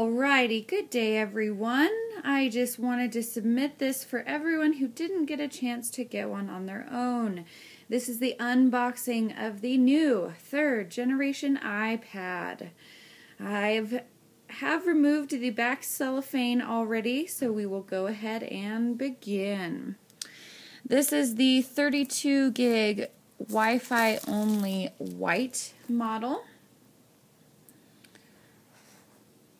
Alrighty, good day everyone. I just wanted to submit this for everyone who didn't get a chance to get one on their own. This is the unboxing of the new 3rd generation iPad. Have removed the back cellophane already, so we will go ahead and begin. This is the 32 gig Wi-Fi only white model.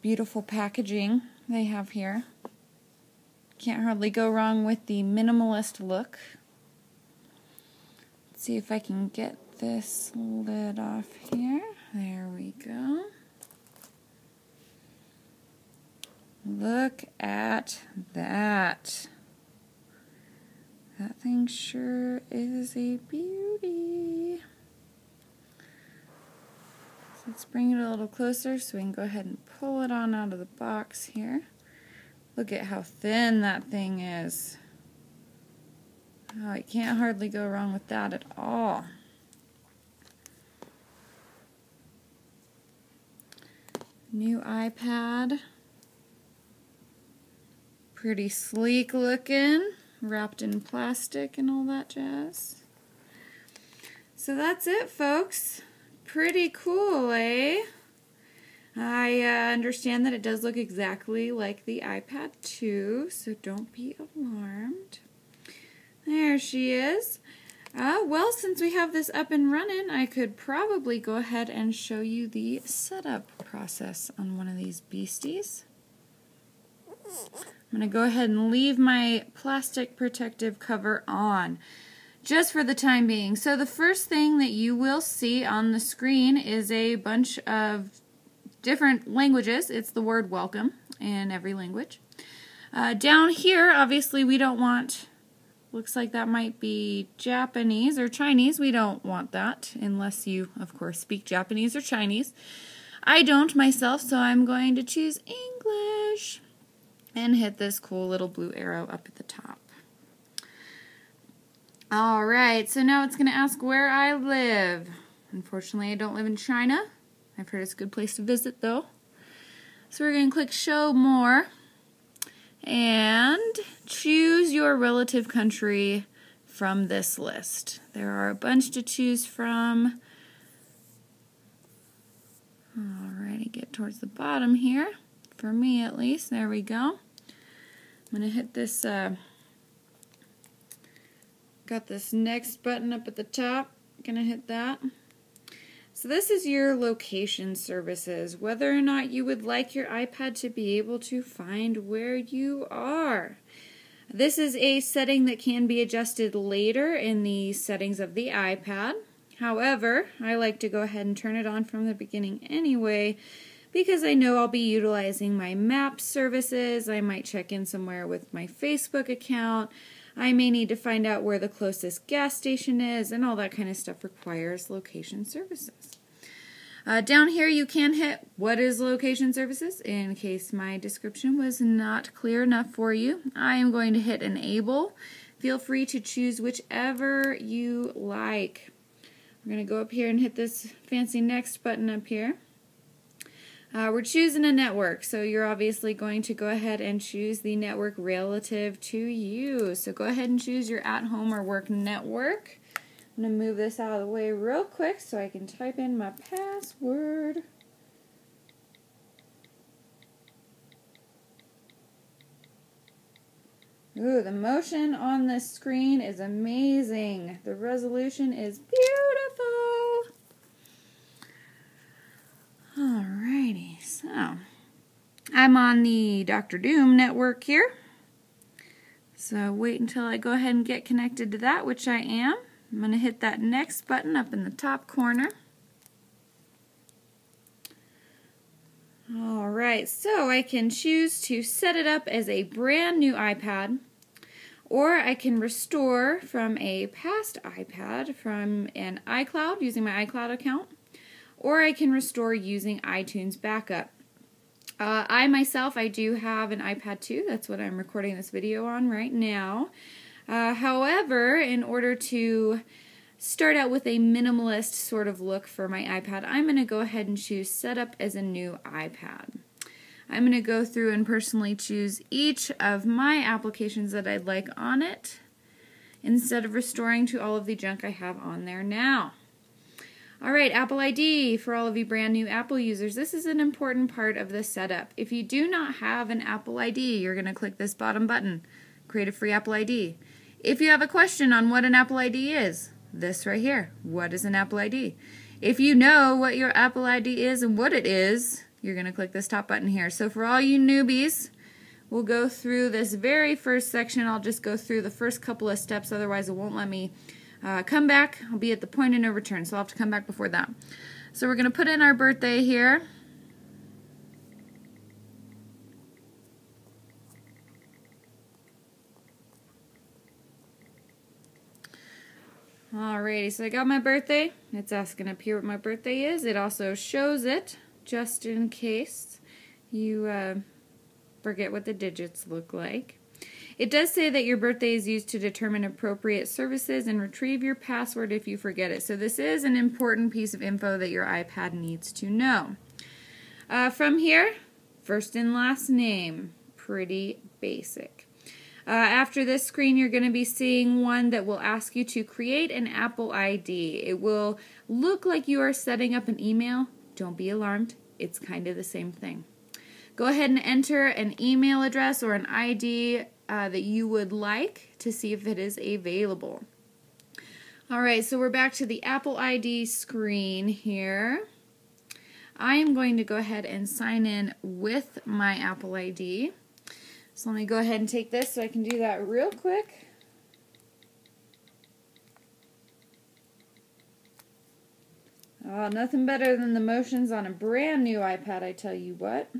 Beautiful packaging they have here. Can't hardly go wrong with the minimalist look. Let's see if I can get this lid off here. There we go. Look at that. That thing sure is a beauty. Let's bring it a little closer so we can go ahead and pull it on out of the box here. Look at how thin that thing is. Oh, you can't hardly go wrong with that at all. New iPad. Pretty sleek looking, wrapped in plastic and all that jazz. So that's it, folks. Pretty cool, eh? I understand that it does look exactly like the iPad 2, so don't be alarmed. There she is. Well, since we have this up and running, I could probably go ahead and show you the setup process on one of these beasties. I'm going to go ahead and leave my plastic protective cover on, just for the time being. So the first thing that you will see on the screen is a bunch of different languages. It's the word welcome in every language. Down here, obviously we don't want, looks like that might be Japanese or Chinese. We don't want that unless you, of course, speak Japanese or Chinese. I don't myself, so I'm going to choose English and hit this cool little blue arrow up at the top. Alright, so now it's going to ask where I live. Unfortunately, I don't live in China. I've heard it's a good place to visit, though. So we're going to click Show More and choose your relative country from this list. There are a bunch to choose from. Alrighty, get towards the bottom here. For me, at least. There we go. I'm going to hit this... Got this next button up at the top. Gonna hit that. So this is your location services, whether or not you would like your iPad to be able to find where you are. This is a setting that can be adjusted later in the settings of the iPad. However, I like to go ahead and turn it on from the beginning anyway, because I know I'll be utilizing my map services. I might check in somewhere with my Facebook account. I may need to find out where the closest gas station is, and all that kind of stuff requires location services. Down here you can hit what is location services in case my description was not clear enough for you. I am going to hit enable. Feel free to choose whichever you like. We're going to go up here and hit this fancy next button up here. We're choosing a network, so you're obviously going to go ahead and choose the network relative to you. So go ahead and choose your at-home or work network. I'm going to move this out of the way real quick so I can type in my password. Ooh, the motion on this screen is amazing. The resolution is beautiful. Alrighty, so I'm on the Dr. Doom network here. So wait until I go ahead and get connected to that, which I am. I'm going to hit that next button up in the top corner. Alright, so I can choose to set it up as a brand new iPad, or I can restore from a past iPad from an iCloud using my iCloud account. Or I can restore using iTunes Backup. I myself do have an iPad 2. That's what I'm recording this video on right now. However, in order to start out with a minimalist sort of look for my iPad, I'm going to go ahead and choose Setup as a new iPad. I'm going to go through and personally choose each of my applications that I'd like on it instead of restoring to all of the junk I have on there now. Alright, Apple ID for all of you brand new Apple users. This is an important part of the setup. If you do not have an Apple ID, you're going to click this bottom button, create a free Apple ID. If you have a question on what an Apple ID is, this right here, what is an Apple ID? If you know what your Apple ID is and what it is, you're going to click this top button here. So for all you newbies, we'll go through this very first section. I'll just go through the first couple of steps, otherwise it won't let me come back. I'll be at the point of no return, so I'll have to come back before that. So we're going to put in our birthday here. Alrighty, so I got my birthday. It's asking up here what my birthday is. It also shows it, just in case you forget what the digits look like. It does say that your birthday is used to determine appropriate services and retrieve your password if you forget it. So this is an important piece of info that your iPad needs to know. From here, first and last name, pretty basic. After this screen, you're going to be seeing one that will ask you to create an Apple ID. It will look like you are setting up an email. Don't be alarmed. It's kind of the same thing. Go ahead and enter an email address or an ID that you would like to see if it is available. Alright, so we're back to the Apple ID screen here. I am going to go ahead and sign in with my Apple ID. So let me go ahead and take this so I can do that real quick. Oh, nothing better than the motions on a brand new iPad, I tell you what.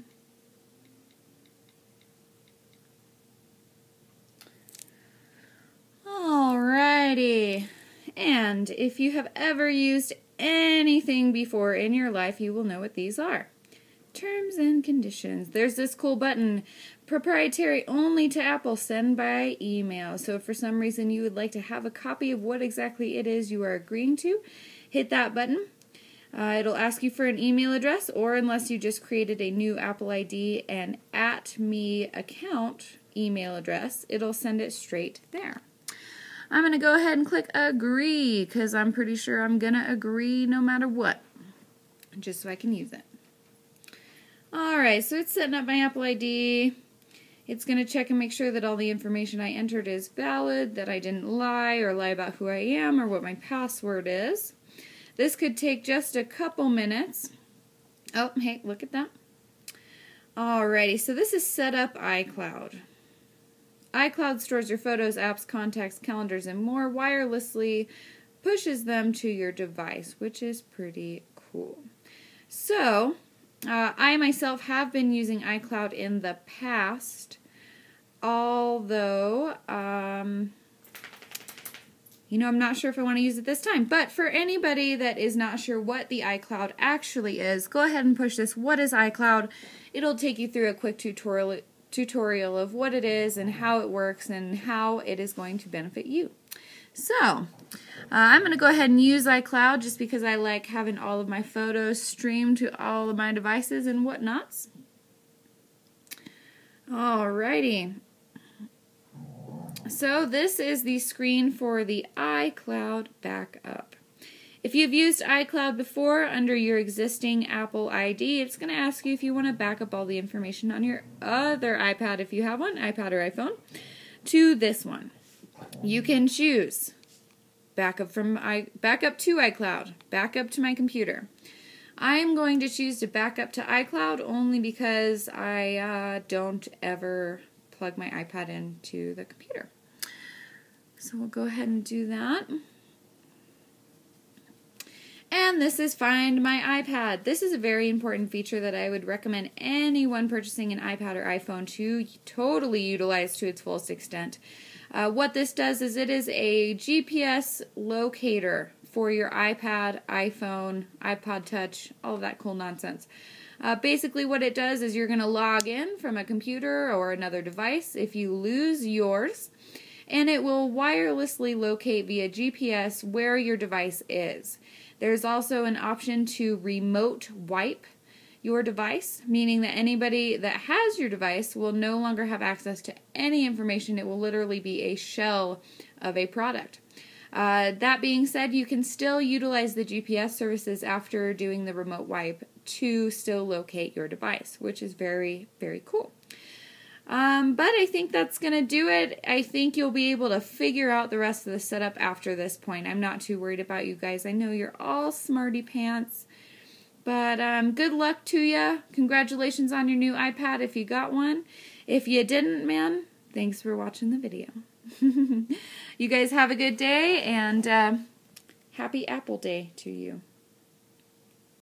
Alrighty, and if you have ever used anything before in your life, you will know what these are. Terms and conditions. There's this cool button, proprietary only to Apple, send by email. So if for some reason you would like to have a copy of what exactly it is you are agreeing to, hit that button. It'll ask you for an email address, or unless you just created a new Apple ID and @me account email address, it'll send it straight there. I'm going to go ahead and click agree because I'm pretty sure I'm going to agree no matter what, just so I can use it. Alright, so it's setting up my Apple ID. It's going to check and make sure that all the information I entered is valid, that I didn't lie or lie about who I am or what my password is. This could take just a couple minutes. Oh, hey, look at that. Alrighty, so this is set up iCloud. iCloud stores your photos, apps, contacts, calendars, and more wirelessly, pushes them to your device, which is pretty cool. So, I myself have been using iCloud in the past, although, I'm not sure if I want to use it this time. But for anybody that is not sure what the iCloud actually is, go ahead and push this, what is iCloud? It'll take you through a quick tutorial of what it is and how it works and how it is going to benefit you. So, I'm going to go ahead and use iCloud just because I like having all of my photos streamed to all of my devices and whatnots. Alrighty. So this is the screen for the iCloud backup. If you've used iCloud before under your existing Apple ID, it's going to ask you if you want to back up all the information on your other iPad, if you have one, iPad or iPhone, to this one. You can choose backup to iCloud, backup to my computer. I'm going to choose to back up to iCloud only because I don't ever plug my iPad into the computer. So we'll go ahead and do that. And this is Find My iPad. This is a very important feature that I would recommend anyone purchasing an iPad or iPhone to totally utilize to its fullest extent. What this does is it is a GPS locator for your iPad, iPhone, iPod Touch, all of that cool nonsense. Basically what it does is you're going to log in from a computer or another device if you lose yours, and it will wirelessly locate via GPS where your device is. There's also an option to remote wipe your device, meaning that anybody that has your device will no longer have access to any information. It will literally be a shell of a product. That being said, you can still utilize the GPS services after doing the remote wipe to still locate your device, which is very, very cool. But I think that's going to do it. I think you'll be able to figure out the rest of the setup after this point. I'm not too worried about you guys. I know you're all smarty pants. But good luck to you. Congratulations on your new iPad if you got one. If you didn't, man, thanks for watching the video. You guys have a good day, and happy Apple Day to you.